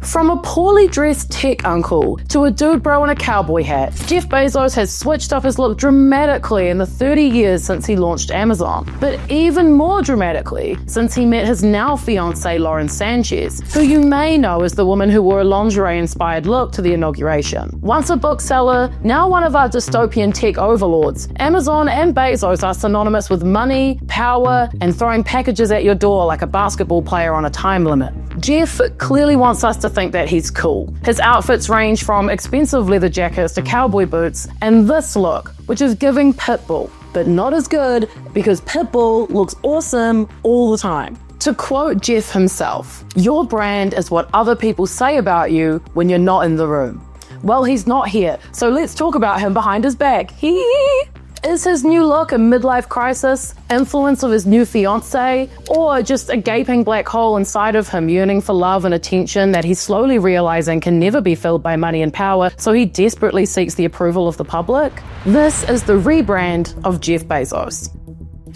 From a poorly dressed tech uncle to a dude bro in a cowboy hat, Jeff Bezos has switched up his look dramatically in the 30 years since he launched Amazon. But even more dramatically since he met his now fiancée Lauren Sanchez, who you may know as the woman who wore a lingerie-inspired look to the inauguration. Once a bookseller, now one of our dystopian tech overlords, Amazon and Bezos are synonymous with money, power, and throwing packages at your door like a basketball player on a time limit. Jeff clearly wants us to think that he's cool. His outfits range from expensive leather jackets to cowboy boots, and this look, which is giving Pitbull, but not as good because Pitbull looks awesome all the time. To quote Jeff himself, "Your brand is what other people say about you when you're not in the room." Well, he's not here, so let's talk about him behind his back. Is his new look a midlife crisis, influence of his new fiancée, or just a gaping black hole inside of him yearning for love and attention that he's slowly realizing can never be filled by money and power, so he desperately seeks the approval of the public? This is the rebrand of Jeff Bezos.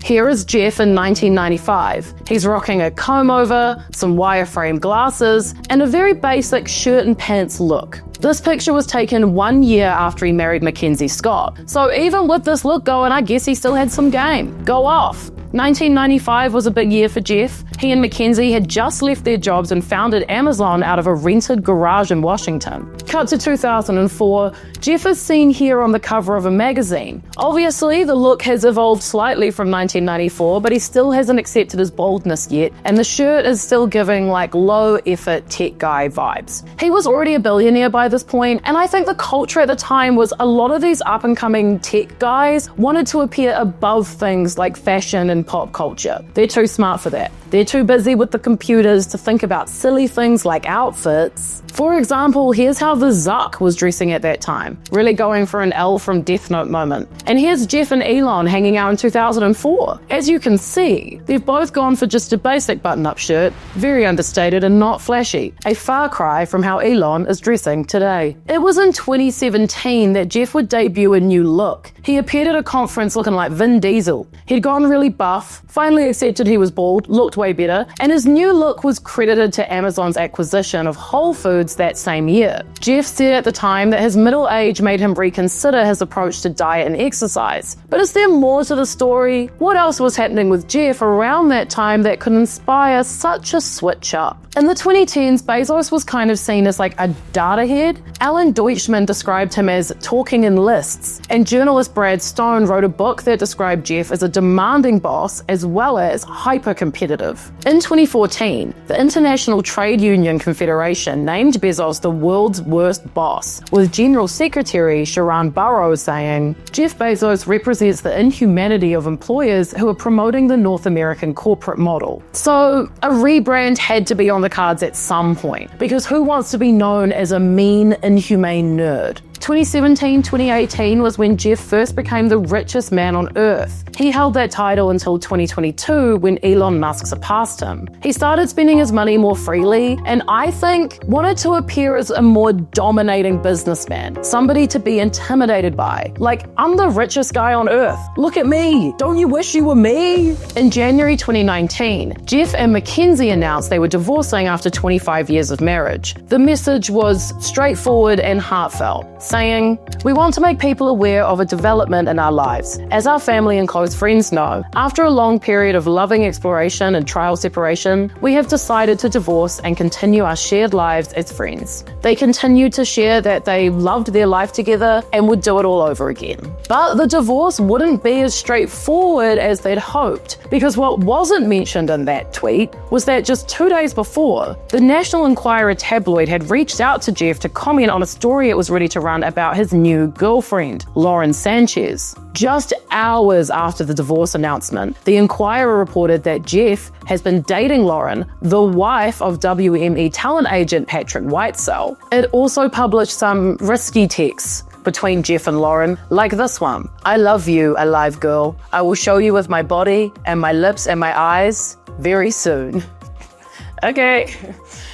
Here is Jeff in 1995. He's rocking a comb-over, some wireframe glasses, and a very basic shirt and pants look. This picture was taken 1 year after he married Mackenzie Scott. So even with this look going, I guess he still had some game. Go off. 1995 was a big year for Jeff. He and Mackenzie had just left their jobs and founded Amazon out of a rented garage in Washington. Cut to 2004, Jeff is seen here on the cover of a magazine. Obviously, the look has evolved slightly from 1994, but he still hasn't accepted his boldness yet, and the shirt is still giving like low-effort tech guy vibes. He was already a billionaire by this point, and I think the culture at the time was a lot of these up-and-coming tech guys wanted to appear above things like fashion and pop culture. They're too smart for that. They're too busy with the computers to think about silly things like outfits. For example, here's how the Zuck was dressing at that time, really going for an L from Death Note moment. And here's Jeff and Elon hanging out in 2004. As you can see, they've both gone for just a basic button-up shirt, very understated and not flashy, a far cry from how Elon is dressing today. It was in 2017 that Jeff would debut a new look. He appeared at a conference looking like Vin Diesel. He'd gone really buff, finally accepted he was bald, looked way better, and his new look was credited to Amazon's acquisition of Whole Foods that same year. Jeff said at the time that his middle age made him reconsider his approach to diet and exercise. But is there more to the story? What else was happening with Jeff around that time that could inspire such a switch up? In the 2010s, Bezos was kind of seen as like a data head. Alan Deutschman described him as talking in lists, and journalist Brad Stone wrote a book that described Jeff as a demanding boss as well as hyper-competitive. In 2014, the International Trade Union Confederation named Bezos the world's worst boss, with General Secretary Sharon Burrows saying, "Jeff Bezos represents the inhumanity of employers who are promoting the North American corporate model." So a rebrand had to be on the cards at some point, because who wants to be known as a mean, inhumane nerd? 2017-2018 was when Jeff first became the richest man on earth. He held that title until 2022 when Elon Musk surpassed him. He started spending his money more freely and I think wanted to appear as a more dominating businessman, somebody to be intimidated by. Like, I'm the richest guy on earth. Look at me. Don't you wish you were me? In January 2019, Jeff and Mackenzie announced they were divorcing after 25 years of marriage. The message was straightforward and heartfelt, saying, "We want to make people aware of a development in our lives. As our family and close friends know, after a long period of loving exploration and trial separation, we have decided to divorce and continue our shared lives as friends." They continued to share that they loved their life together and would do it all over again. But the divorce wouldn't be as straightforward as they'd hoped, because what wasn't mentioned in that tweet was that just 2 days before, the National Enquirer tabloid had reached out to Jeff to comment on a story it was ready to run about his new girlfriend, Lauren Sanchez. Just hours after the divorce announcement, the Enquirer reported that Jeff has been dating Lauren, the wife of WME talent agent Patrick Whitesell. It also published some risky texts between Jeff and Lauren, like this one. "I love you, alive girl. I will show you with my body and my lips and my eyes very soon." Okay.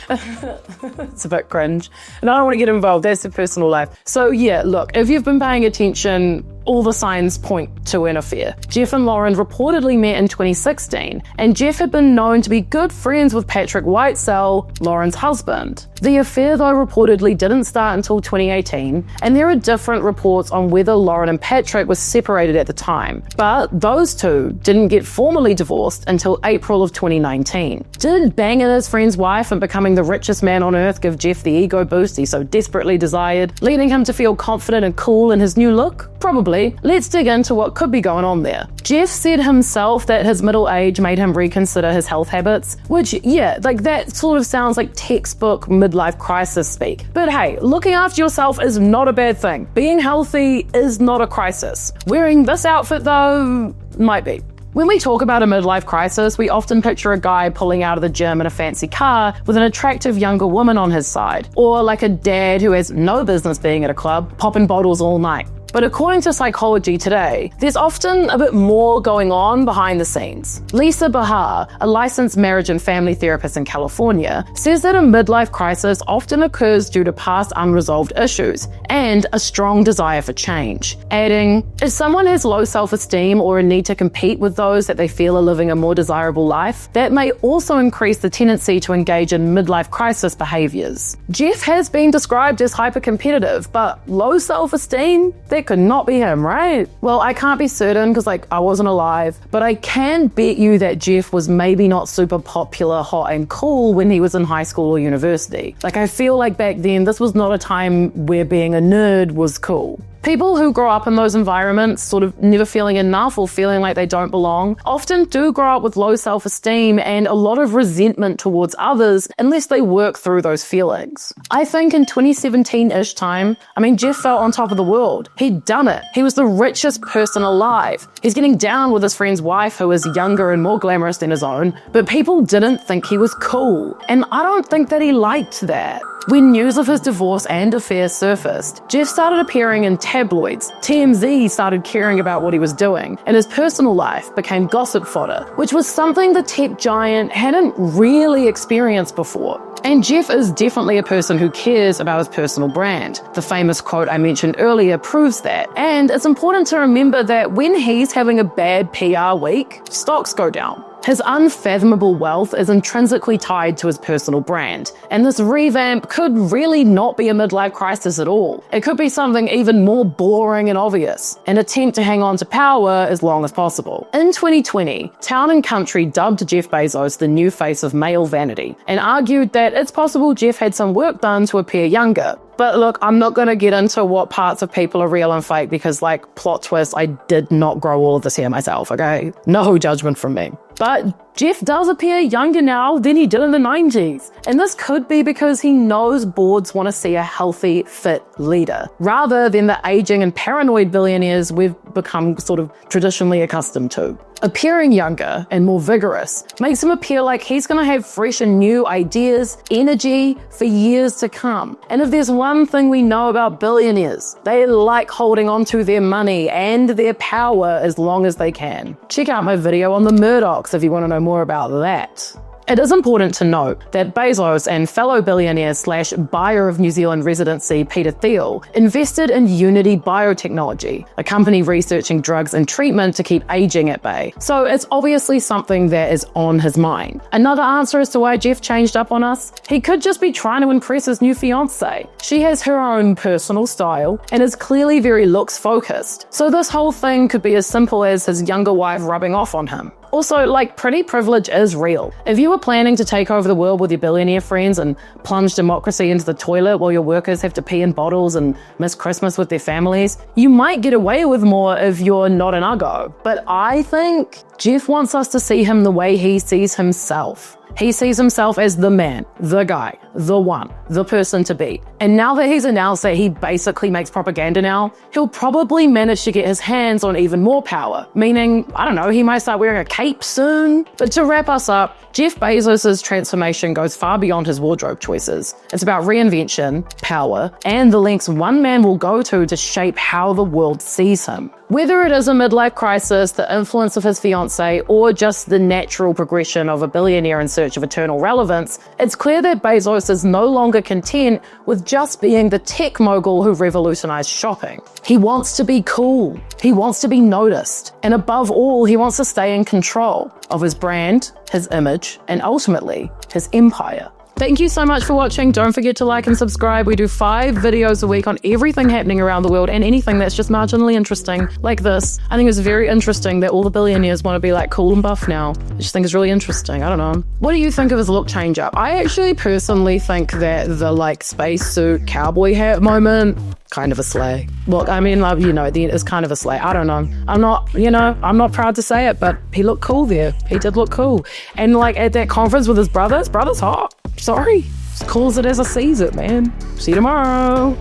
It's a bit cringe. And I don't want to get involved. That's their personal life. So yeah, look, if you've been paying attention, all the signs point to an affair. Jeff and Lauren reportedly met in 2016, and Jeff had been known to be good friends with Patrick Whitesell, Lauren's husband. The affair, though, reportedly didn't start until 2018, and there are different reports on whether Lauren and Patrick were separated at the time. But those two didn't get formally divorced until April of 2019. Did banging his friend's wife and becoming the richest man on earth give Jeff the ego boost he so desperately desired, leading him to feel confident and cool in his new look? Probably. Let's dig into what could be going on there. Jeff said himself that his middle age made him reconsider his health habits, which, yeah, like that sort of sounds like textbook midlife crisis speak. But hey, looking after yourself is not a bad thing. Being healthy is not a crisis. Wearing this outfit, though, might be. When we talk about a midlife crisis, we often picture a guy pulling out of the gym in a fancy car with an attractive younger woman on his side, or like a dad who has no business being at a club, popping bottles all night. But according to Psychology Today, there's often a bit more going on behind the scenes. Lisa Bahar, a licensed marriage and family therapist in California, says that a midlife crisis often occurs due to past unresolved issues and a strong desire for change. Adding, if someone has low self-esteem or a need to compete with those that they feel are living a more desirable life, that may also increase the tendency to engage in midlife crisis behaviors. Jeff has been described as hyper-competitive, but low self-esteem? That could not be him, right? Well, I can't be certain because I wasn't alive, but I can bet you that Jeff was maybe not super popular, hot and cool when he was in high school or university. I feel like back then this was not a time where being a nerd was cool. People who grow up in those environments, sort of never feeling enough or feeling like they don't belong, often do grow up with low self-esteem and a lot of resentment towards others unless they work through those feelings. I think in 2017-ish time, Jeff felt on top of the world. He'd done it. He was the richest person alive. He's getting down with his friend's wife who is younger and more glamorous than his own, but people didn't think he was cool. And I don't think that he liked that. When news of his divorce and affair surfaced, Jeff started appearing in tabloids, TMZ started caring about what he was doing, and his personal life became gossip fodder, which was something the tech giant hadn't really experienced before. And Jeff is definitely a person who cares about his personal brand. The famous quote I mentioned earlier proves that. And it's important to remember that when he's having a bad PR week, stocks go down. His unfathomable wealth is intrinsically tied to his personal brand, and this revamp could really not be a midlife crisis at all. It could be something even more boring and obvious, an attempt to hang on to power as long as possible. In 2020, Town & Country dubbed Jeff Bezos the new face of male vanity, and argued that it's possible Jeff had some work done to appear younger. But look, I'm not going to get into what parts of people are real and fake because, plot twist, I did not grow all of this hair myself, okay? No judgment from me. But Jeff does appear younger now than he did in the 90s. And this could be because he knows boards want to see a healthy, fit leader, rather than the aging and paranoid billionaires we've become sort of traditionally accustomed to. Appearing younger and more vigorous makes him appear like he's going to have fresh and new ideas, energy for years to come. And if there's one thing we know about billionaires, they like holding on to their money and their power as long as they can. Check out my video on the Murdochs if you want to know more about that. It is important to note that Bezos and fellow billionaire/buyer of New Zealand residency Peter Thiel invested in Unity Biotechnology, a company researching drugs and treatment to keep aging at bay. So it's obviously something that is on his mind. Another answer as to why Jeff changed up on us? He could just be trying to impress his new fiancée. She has her own personal style and is clearly very looks focused. So this whole thing could be as simple as his younger wife rubbing off on him. Also, pretty privilege is real. If you were planning to take over the world with your billionaire friends and plunge democracy into the toilet while your workers have to pee in bottles and miss Christmas with their families, you might get away with more if you're not an uggo. But I think Jeff wants us to see him the way he sees himself. He sees himself as the man, the guy, the one, the person to beat. And now that he's announced that he basically makes propaganda now, he'll probably manage to get his hands on even more power. Meaning, I don't know, he might start wearing a cape soon. But to wrap us up, Jeff Bezos' transformation goes far beyond his wardrobe choices. It's about reinvention, power, and the lengths one man will go to shape how the world sees him. Whether it is a midlife crisis, the influence of his fiancée, or just the natural progression of a billionaire in search of eternal relevance, it's clear that Bezos is no longer content with just being the tech mogul who revolutionized shopping. He wants to be cool. He wants to be noticed. And above all, he wants to stay in control of his brand, his image, and ultimately, his empire. Thank you so much for watching. Don't forget to like and subscribe. We do 5 videos a week on everything happening around the world and anything that's just marginally interesting, like this. I think it's very interesting that all the billionaires want to be like cool and buff now. I just think it's really interesting. I don't know. What do you think of his look change up? I actually personally think that the like spacesuit cowboy hat moment, kind of a slay. Look, I mean, like, you know, it's kind of a slay. I don't know. I'm not proud to say it, but he looked cool there. He did look cool. And like at that conference with his brother's hot. Sorry. As cool as it is, I sees it, man. See you tomorrow.